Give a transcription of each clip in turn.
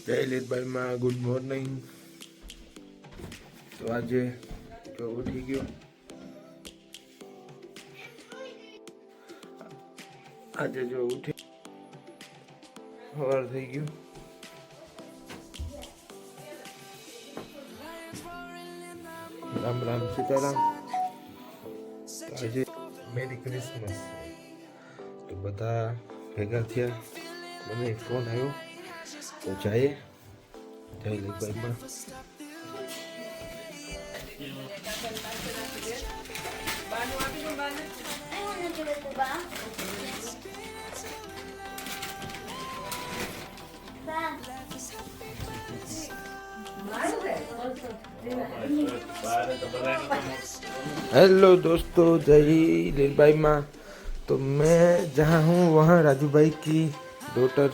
જય લીલભાઈ માં good morning. તો આજે જો ઉઠી ગયો. આજે જો ઉઠી સવાર થઈ ગયું. રામ રામ સીતારામ. આજે મેરી ક્રિસમસ. તો બધા ભેગા થયા. મને ફોન આવ્યો તો જઈએ. જય લીલભાઈ માં. हेलो दोस्तों, जय लीलभाई माँ. तो मैं जहाँ हूँ वहाँ राजू भाई की डॉटर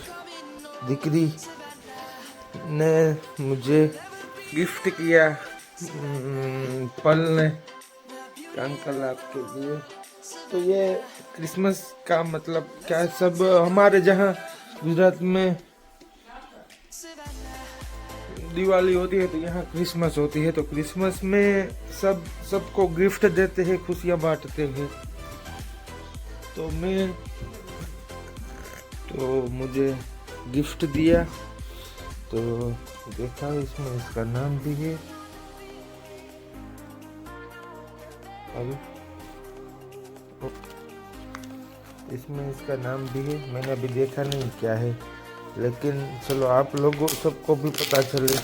दिकरी ने मुझे गिफ्ट किया फल ने. अंकल आपके लिए. तो ये क्रिसमस का मतलब क्या, सब हमारे जहाँ गुजरात में दिवाली होती है तो यहाँ क्रिसमस होती है. तो क्रिसमस में सबको गिफ्ट देते हैं, खुशियाँ बांटते हैं. तो मुझे गिफ्ट दिया. तो देखा इसमें इसका नाम भी है. इसमें इसका नाम भी है. मैंने अभी देखा नहीं क्या है, लेकिन चलो आप लोगों सबको भी पता चले.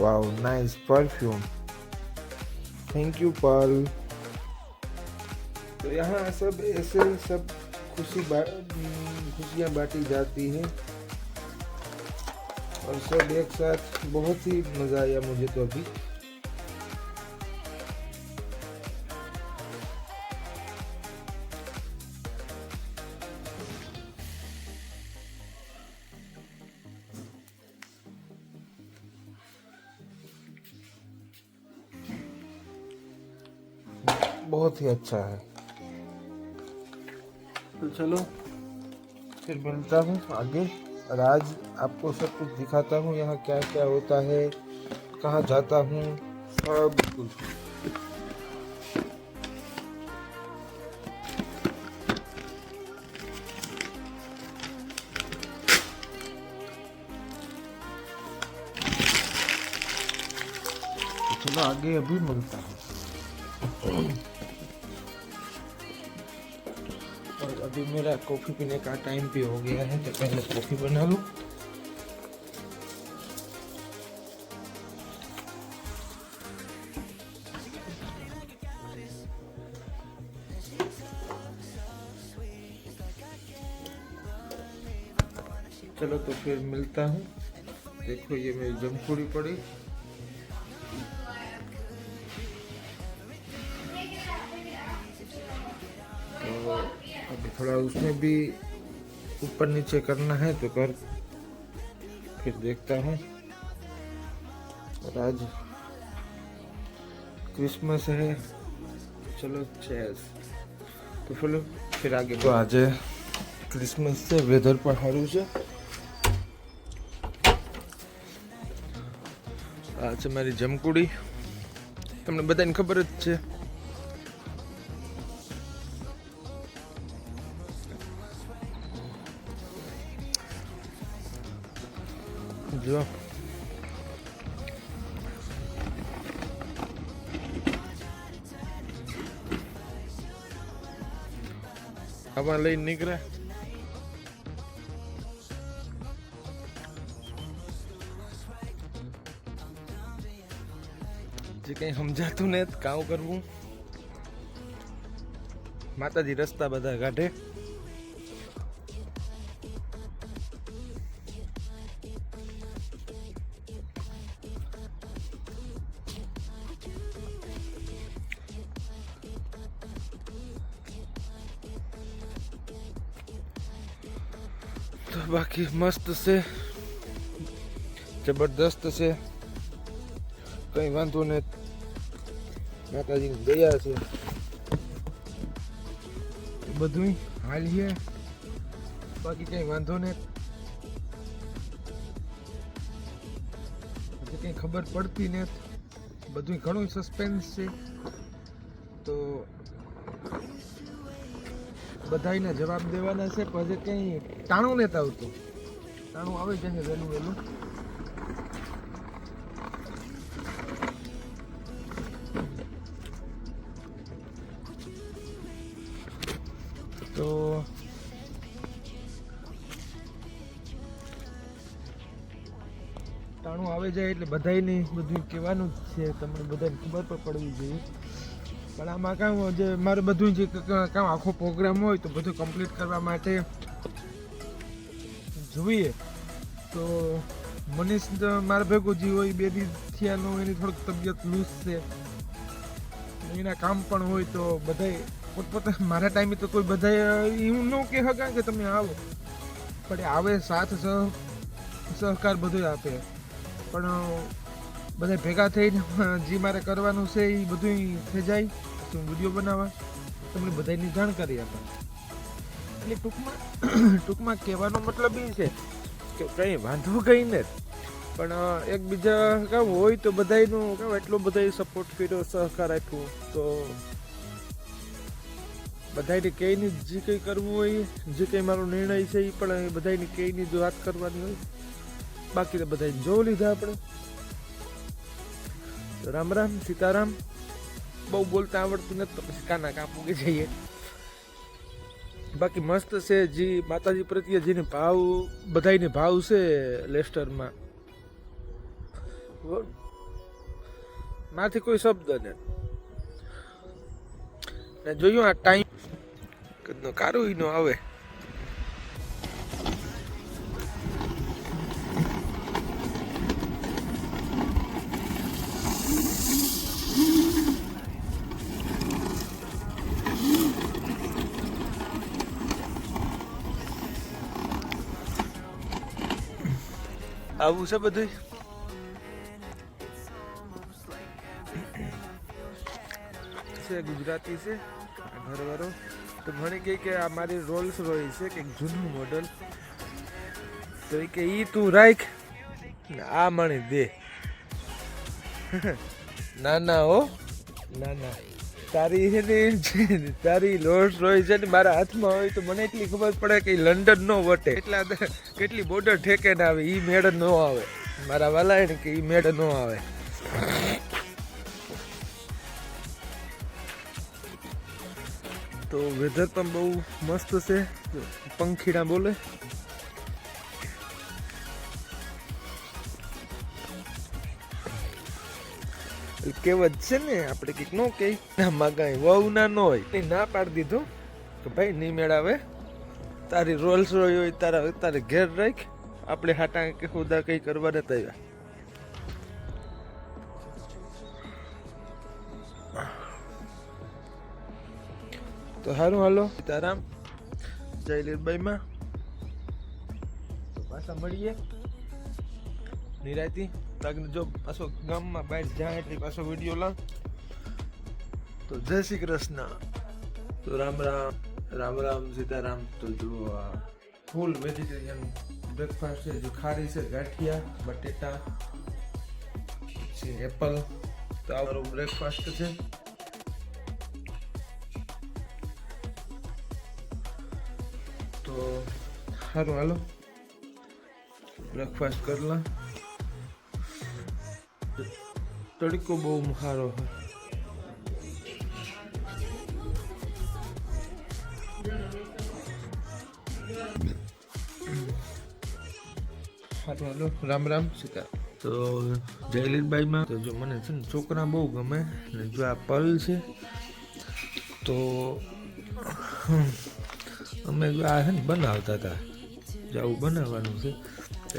Wow, nice perfume. Thank you Pearl. तो यहाँ सब ऐसे सब खुशियाँ बांटी जाती है और सब एक साथ. बहुत ही मज़ा आया मुझे तो अभी. बहुत ही अच्छा है. तो चलो फिर मिलता हूँ आगे, और आज आपको सब कुछ दिखाता हूँ यहाँ क्या क्या होता है, कहाँ जाता हूँ, सब कुछ. तो चलो आगे अभी मिलता हूँ. और अभी मेरा कॉफ़ी पीने का टाइम भी हो गया है, तो पहले कॉफ़ी बना लूँ. चलो तो फिर मिलता हूँ. देखो ये मेरी जमपूड़ी पड़ी. तो अभी थोड़ा उसमें भी ऊपर नीचे करना है तो कर फिर देखता हूँ. और आज क्रिसमस है. चलो चेस. तो चलो फिर आगे. तो आज क्रिसमस से वेदर पर सारू છે. આ છે મારી જમકુડી. તમને બધાને ખબર જ છે. જો આમાં લઈને નીકળ્યા. જે કંઈ સમજાતું ને કામ કરવું. માતાજી રસ્તા બધા કાઢે. તો બાકી મસ્ત છે, જબરદસ્ત છે, કઈ વાંધો નહીં, માતાજીની દયા છે, બધું હાલ છે, બાકી કઈ વાંધો નહીં, કઈ ખબર પડતી નથી, બધું ઘણું સસ્પેન્સ છે. તો બધાને જવાબ દેવાના છે, પછી કઈ ટાણું નથી આવતું, ટાણું આવે છે વહેલું વહેલું. તો ટાણું આવે જાય એટલે બધાને બધું કહેવાનું જ છે, તમને બધાને ખબર પણ પડવી જોઈએ. પણ આમાં કામ જે મારે બધું જે કામ આખો પ્રોગ્રામ હોય તો બધું કમ્પ્લીટ કરવા માટે જોઈએ તો મનીષ મારા ભેગો જે હોય 2 દિવસ થયાનો એની થોડીક તબિયત લૂઝ છે, એના કામ પણ હોય તો બધાય પોતપોતા મારા ટાઈમે તો કોઈ બધા એવું ન કહે હકા કે તમે આવો, પણ આવે સાથ સહકાર બધું આપે, પણ બધા ભેગા થઈને જે મારે કરવાનું છે એ બધું થઈ જાય, પછી હું વિડીયો બનાવવા તમને બધાની જાણકારી આપે. એટલે ટૂંકમાં કહેવાનો મતલબ એ છે કે કંઈ વાંધો કંઈ નથી, પણ એકબીજા કામ હોય તો બધાનું કામ એટલો બધા સપોર્ટ કર્યો, સહકાર આપ્યો, તો બધાને કંઈની જે કંઈ કરવું હોય, જે કંઈ મારો નિર્ણય છે એ પણ બધાની કંઈની જો વાત કરવાની હોય, બાકી તો બધાને જોઈ લીધા આપણે. રામ રામ સીતારામ. બહુ બોલતા આવડતું નથી તો પછી કાના કાપું કે જઈએ. બાકી મસ્ત છે, જે માતાજી પ્રત્યે જેને ભાવ બધાને ભાવ છે લેસ્ટરમાં, માંથી કોઈ શબ્દ ને જોયું આ ટાઈમ કારું નો આવે. આવું છે બધું. ગુજરાતી છે ઘરવાળો, તો મને કહે કે આ મારી રોલ્સ રોયસ છે કે જૂનું મોડલ, તો એ કે ઈ તું રાખ આ મને દે. ના ના હો ના ના, તારી છે ને તારી રોલ્સ રોયસ છે ને મારા હાથમાં હોય તો મને એટલી ખબર પડે કે લંડન નો વટે, એટલા કેટલી બોર્ડર ઠેકે ના આવે, ઈ મેળ ન આવે મારા વાલા ને, કે ઈ મેળ ન આવે. તો વેધર પણ બહુ મસ્ત છે, પંખીડા બોલે. કહેવત છે ને આપણે કંઈક નો કઈ આમાં કઈ વહુ ના ન હોય, ના પાડી દીધું કે ભાઈ નહીં મેળાવે, તારી રોલ્સ રોય હોય તારે ઘેર રાખ, આપણે હાટા કે ખુદા કઈ કરવા નથી આવ્યા. તો સારું હાલો સીતારામ, જય લીલબાઈમાં. તો પાછા મળીએ નિરાયતી, જો પાછો ગામમાં બહાર જાય એટલે પાછો વિડીયો લાવ. તો જય શ્રી કૃષ્ણ. તો રામ રામ રામ રામ સીતારામ. તો જો ફૂલ વેજીટેરિયન બ્રેકફાસ્ટ છે, જો ખારી છે, ગાંઠિયા, બટેટા, એપલ, તો આ મારો બ્રેકફાસ્ટ છે. તો સારું હાલો બ્રેકફાસ્ટ કરલા. તડકો બહુ સારો હોય. સારું હાલો રામ રામ સીતા. તો જયલીલબાઈમાં તો જો મને છે ને છોકરા બહુ ગમે, ને જો આ પલ છે તો અમે આ છે ને બનાવતા હતા, જો આવું બનાવવાનું છે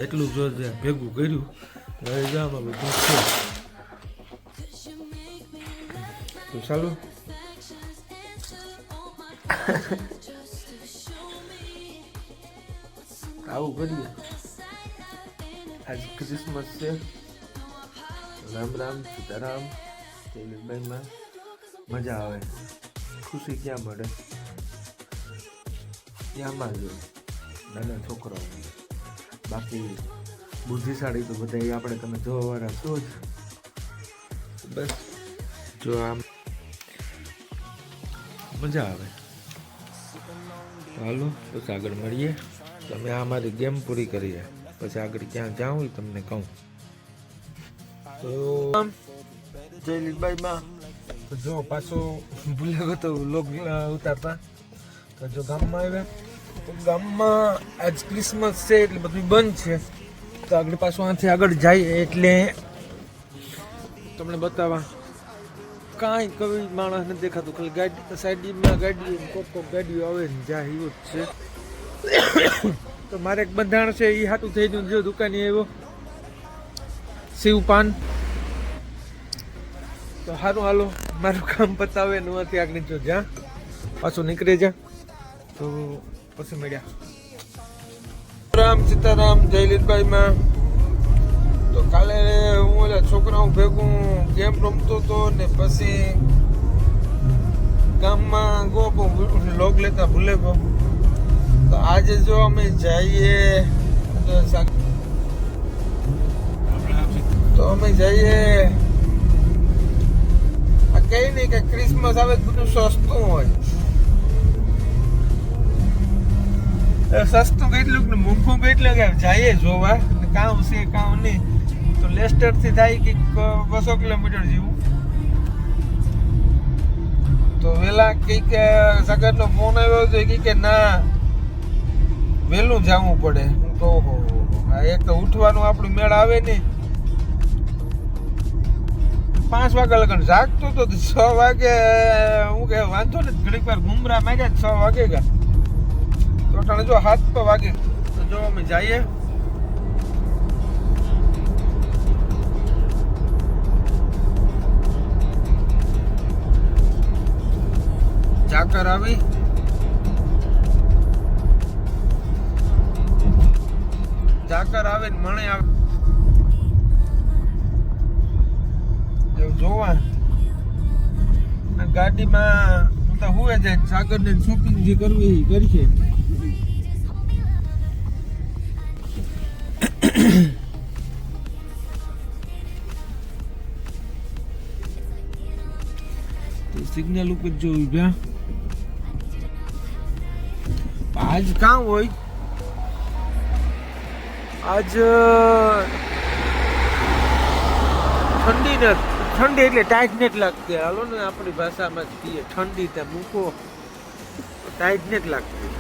એટલું જો ભેગું કર્યું, હવે જવામાં બધું છે. તો ચાલો આવું કરીએ. આજ ક્રિસમસ છે. રામ રામ સીતારામ જયલીભાઈમાં મજા આવે. ખુશી ક્યાં મળે? ત્યાંમાં જ નાના છોકરાઓ. બાકી બુદ્ધિશાળી તો બધા આપણે તમે જોવાવાળા છો જ. બસ જો આમ મજા આવે. હાલો બસ આગળ મળીએ. તમે આ મારી ગેમ પૂરી કરીએ પછી આગળ ક્યાં જાઉં એ તમને કહું. તો જયલીભાઈમાં જો પાછો ભૂલે ગયો તો વ્લોગ ઉતારતા. તો જો ગામમાં આવ્યા તો ગામમાં આજ ક્રિસમસ છે એટલે બધું બંધ છે. તો આગળ પાછું આથી આગળ જાય એટલે તમને બતાવવા. કાંઈ કઈ માણસ નથી દેખાતું, ખાલી ગાડી સાઈડમાં ગાડી કોક ગાડીઓ આવે ને જાય એવું જ છે. તો મારે એક બંધાણ છે એ હાટું થઈ ગયું. જો દુકાને આવ્યો શિવપાન. તો સારું હાલો મારું કામ પતાવે ને નથી આગળ જો જ્યાં પાછું નીકળે જા. તો પછી મળ્યા. રામ સીતારામ જયલીભાઈમાં. તો કાલે હું ઓલા છોકરાઓ ભેગું ગેમ રમતો હતો ને પછી ગામમાં ગો લોગ લેતા ભૂલે ગયો. તો આજે જો અમે જઈએ તો અમે જઈએ આ કઈ નહીં કે ક્રિસમસ આવે બધું સસ્તું હોય. સસ્તું કેટલું ને મોંઘું કેટલું કે જઈએ જોવા. કામ છે કામ નહીં તો લેસ્ટર થી થાય કે 200 કિલોમીટર જેવું. તો વેલા કઈક સગરનો ફોન આવ્યો તો કે ના વહેલું જવું પડે. હું તો એક તો ઉઠવાનું આપણું મેળ આવે ને. 5 વાગે લગન જાગતો તો 6 વાગે હું કે વાંધો ને ઘડીક વાર ગુમરા માંગ્યા 6 વાગે ગયા. તો ટાણે જો 7 વાગે તો જો અમે જઈએ. જાકર આવી જાકર આવે ને મને આવે જોવા. ગાડીમાં તો હુએ જાય. સાગર ને શોપિંગ જે કરવી એ કરશે. સિગ્નલ ઉપર જો ઉભ્યા. આજ કામ હોય. આજ ઠંડી એટલે ટાઈટ નથી લાગતી. હાલો ને આપણી ભાષામાં જ કહીએ ઠંડી. ત્યાં મૂકો ટાઈટ નથી લાગતી.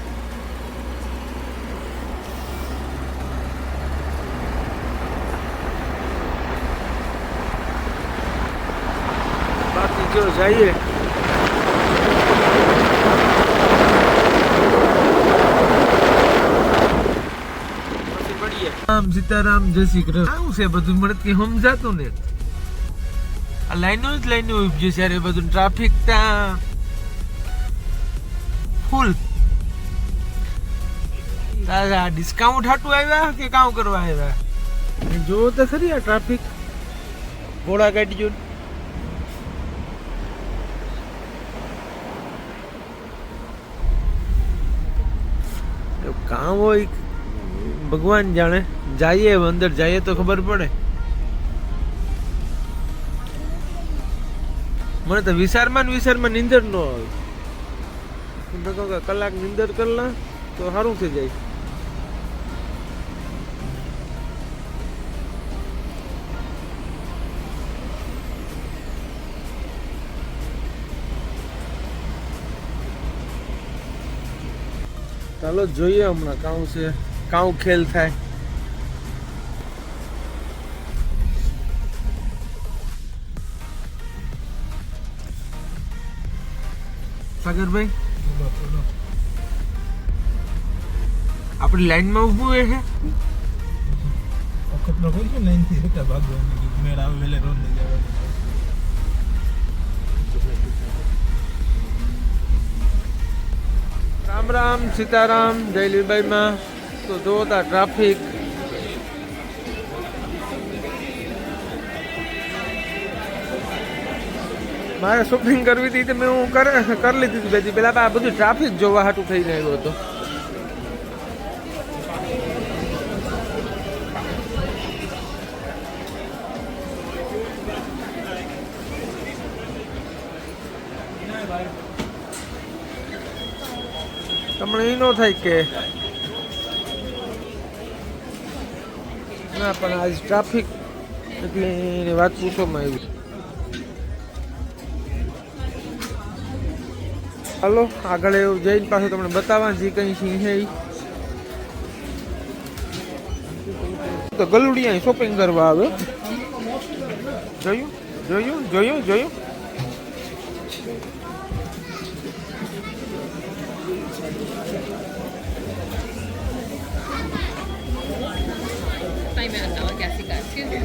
બાકી જો જઈએ રામ સીતારામ જય શ્રી કૃષ્ણ. આવું છે બધું મને કઈ સમજાતું ને. આ લાઈનો જ લાઈનો ઉભી છે યાર. બધું ટ્રાફિક ત્યાં ફૂલ. તારા ડિસ્કાઉન્ટ હાટું આવ્યા કે કામ કરવા આવ્યા? જોવો તો ખરી આ ટ્રાફિક. ઘોડા ગાડી કામ હોય ભગવાન જાણે. જઈએ અંદર જઈએ તો ખબર પડે. મને તો વિચારમાં નીંદર ન આવે. કલાક નીંદર કરલા તો સારું થઈ જાય. ચાલો જોઈએ હમણાં કાઉ છે કાઉ ખેલ થાય. સાગરભાઈ આપણી લાઈનમાં ઊભું છે. વખતનો કોઈ છે લાઈન થી કેટલા ભાગવાનું મેળ આવે વેલે રોડ લઈ જવાનું. રામ રામ સીતારામ જયલીભાઈમાં. તો જોતા ટ્રાફિક મારે શોપિંગ કરવી હતી તો મેં હું કરી લીધી હતી બેથી પેલા આ બધું ટ્રાફિક જોવા હાટું થઈને આવ્યો હતો. તમને એ ન થાય કે ના પણ આજ ટ્રાફિક એટલે એની વાત પૂછવામાં આવી. હાલો આગળ એવું જઈને પાછું તમને બતાવવા જે કંઈ સિંહ છે તો ગલુડિયા શોપિંગ કરવા આવે. જોયું જોયું જોયું જોયું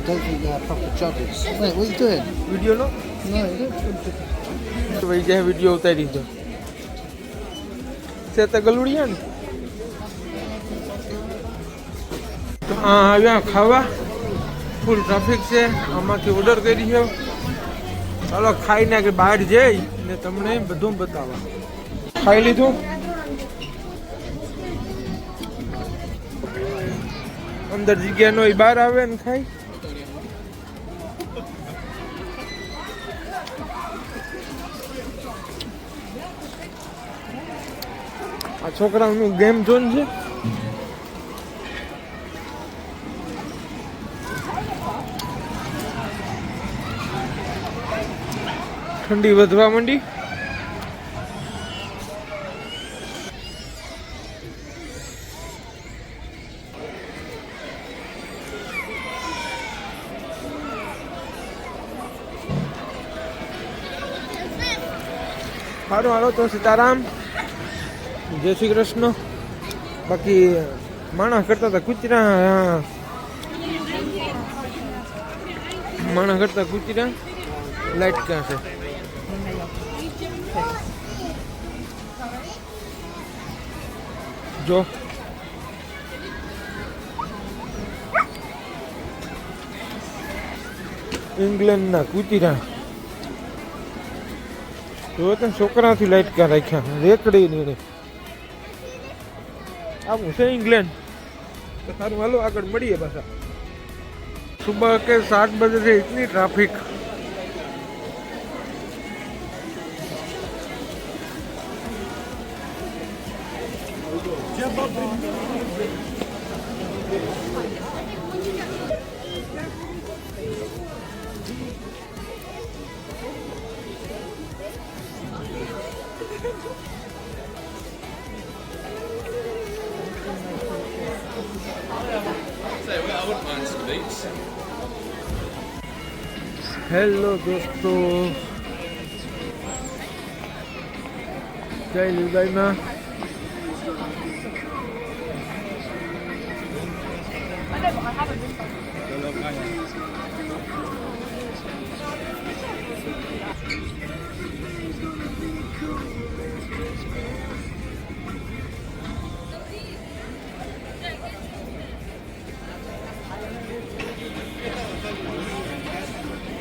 Don't think they're proper joggers. Wait, what are you doing? Video નો No, you don't. ભાઈ જે વિડીયો ઉતારી દીધો છે તો ગલુડિયા ને તો આ આવ્યા ખાવા ફૂલ ટ્રાફિક છે આમાંથી ઓર્ડર કરી છે. ચાલો ખાઈને કે બહાર જઈ ને તમને બધું બતાવવા. ખાઈ લીધું અંદર જગ્યા નો બહાર આવે ને ખાઈ. આ છોકરાઓનું ગેમ ઝોન છે. ઠંડી વધવા માંડી. સારું હાલો તો સીતારામ જય શ્રી કૃષ્ણ. બાકી માણસ કરતા હતા કૂતરા માણસ કરતા કૂતરા લાઈટ ક્યાં છે. જો ઇંગ્લેન્ડના કૂતરા જો તો છોકરાથી લાઈટ ક્યાં રાખ્યા રેકડી ની. આવું છે ઇંગ્લેન્ડ. તો સારું હાલો આગળ મળીએ પાછા. સુબહ के 7 बजे से इतनी ट्रैफिक. હેલો દોસ્તો, જય લીલબાઈમાં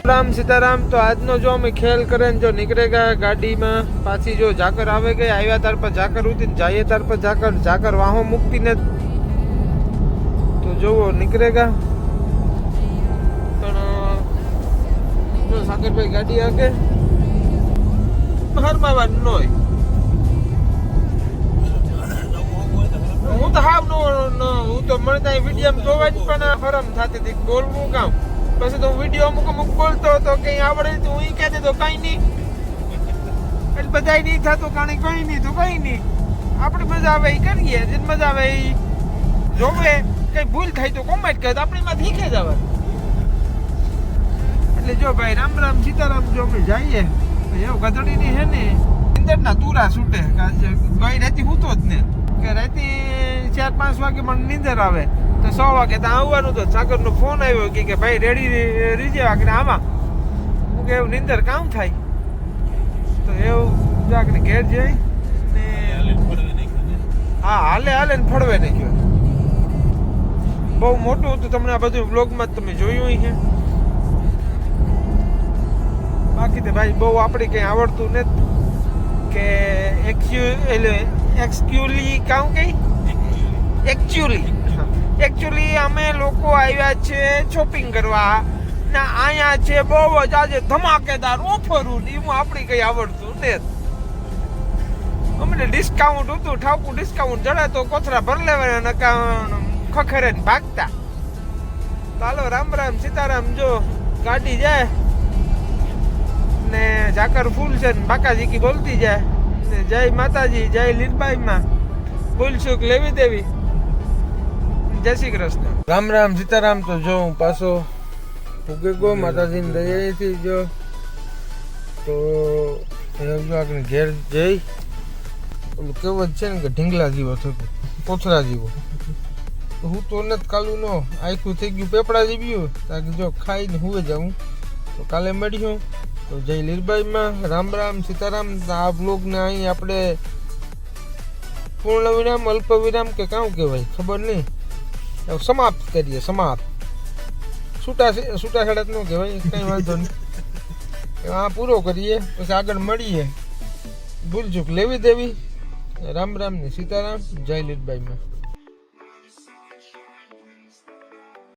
राम सीताराम. तो आज नो जो અમે ખેલ કરે જો નીકળેગા ગાડીમાં પાછી જો ઝાકર આવે ગઈ આવ્યા તાર પર ઝાકર ઉતી જાય તાર પર ઝાકર વાહો મુક્તિ ને તો જોવો નીકળેગા. પણ જો સાગરભાઈ ગાડી આગે હરમાવા નોય હું તો હાવ નો હું તો મને ત્યાં વિડીયો જોવા જ પણ હરમ થતી હતી બોલવું કામ. પછી તો વિડીયો અમુક બોલતો હતો કઈ આવડે તો હું કહે દેતો કઈ નહીં એટલે બધા નહીં થતું કારણે કઈ નહીં તો કઈ નહીં આપણે મજા આવે એ કરીએ જે મજા આવે એ જોવે. કઈ ભૂલ થાય તો કોમેન્ટ કરે તો આપણે એમાં શીખે જવા. એટલે જો ભાઈ રામ રામ સીતારામ જો અમે જઈએ એવું ગધડીની છે ને નીંદરના તુરા છૂટે ગઈ રાતે હૂતો જ ને કે રાતે 4-5 વાગે મને નીંદર આવે તો 100 વાગે ત્યાં આવવાનું. તો સાગરનો ફોન આવ્યો કે ભાઈ રેડી રીજે આગળ આમાં હું કે એવું નીંદર કામ થાય તો એવું આગળ ઘેર જઈ ને હા હાલે ને ફળવે નહીં ગયો બહુ મોટું હતું, તમને આ બધું વ્લોગમાં તમે જોયું છે. બાકી તો ભાઈ બહુ આપણે કંઈ આવડતું નથી કે એકચ્યુઅલી અમે લોકો આવ્યા છે શોપિંગ કરવા ને અહીંયા છે બહુ જ આજે ધમાકેદાર ઓફરો ને એમાં આપણે કંઈ આવડતું નથી. અમને ડિસ્કાઉન્ટ હતું, ઠાકું ડિસ્કાઉન્ટ જડે તો કોથળા ભર લેવાના ખખરે ને ભાગતા. ચાલો રામ રામ સીતારામ. જો ગાડી જાય ને ઝાકર ફૂલ છે ને બાકાજી કી બોલતી જાય ને જય માતાજી જય લીલબાઈ માં બોલશું કે લેવી દેવી. જય શ્રી કૃષ્ણ. રામ રામ સીતારામ. તો જો હું પાછો ઉગે ગો માતાજીની દયાથી જો તો આગળ ઘેર જઈ ઓલું કહેવત છે ને કે ઢીંગલા જેવો થતો કોથળા જેવો. હું તો નથી કાલું નો આખું થઈ ગયું પેપડા જેવ્યું તાકે જો ખાઈને હુવે જાઉં. તો કાલે મળ્યું. તો જય લીલબાઈમાં રામ રામ સીતારામ. આ બ્લોગને અહીં આપણે પૂર્ણ વિરામ અલ્પ વિરામ કે કાં કહેવાય ખબર નહીં સમાપ્ત કરીએ. સમાપ્ત છૂટા છાડા ન કહેવાય કંઈ વાંધો નહીં. આ પૂરો કરીએ પછી આગળ મળીએ. ભૂલ ચૂક લેવી દેવી. રામ રામ ને સીતારામ. જય લીલબાઈમાં.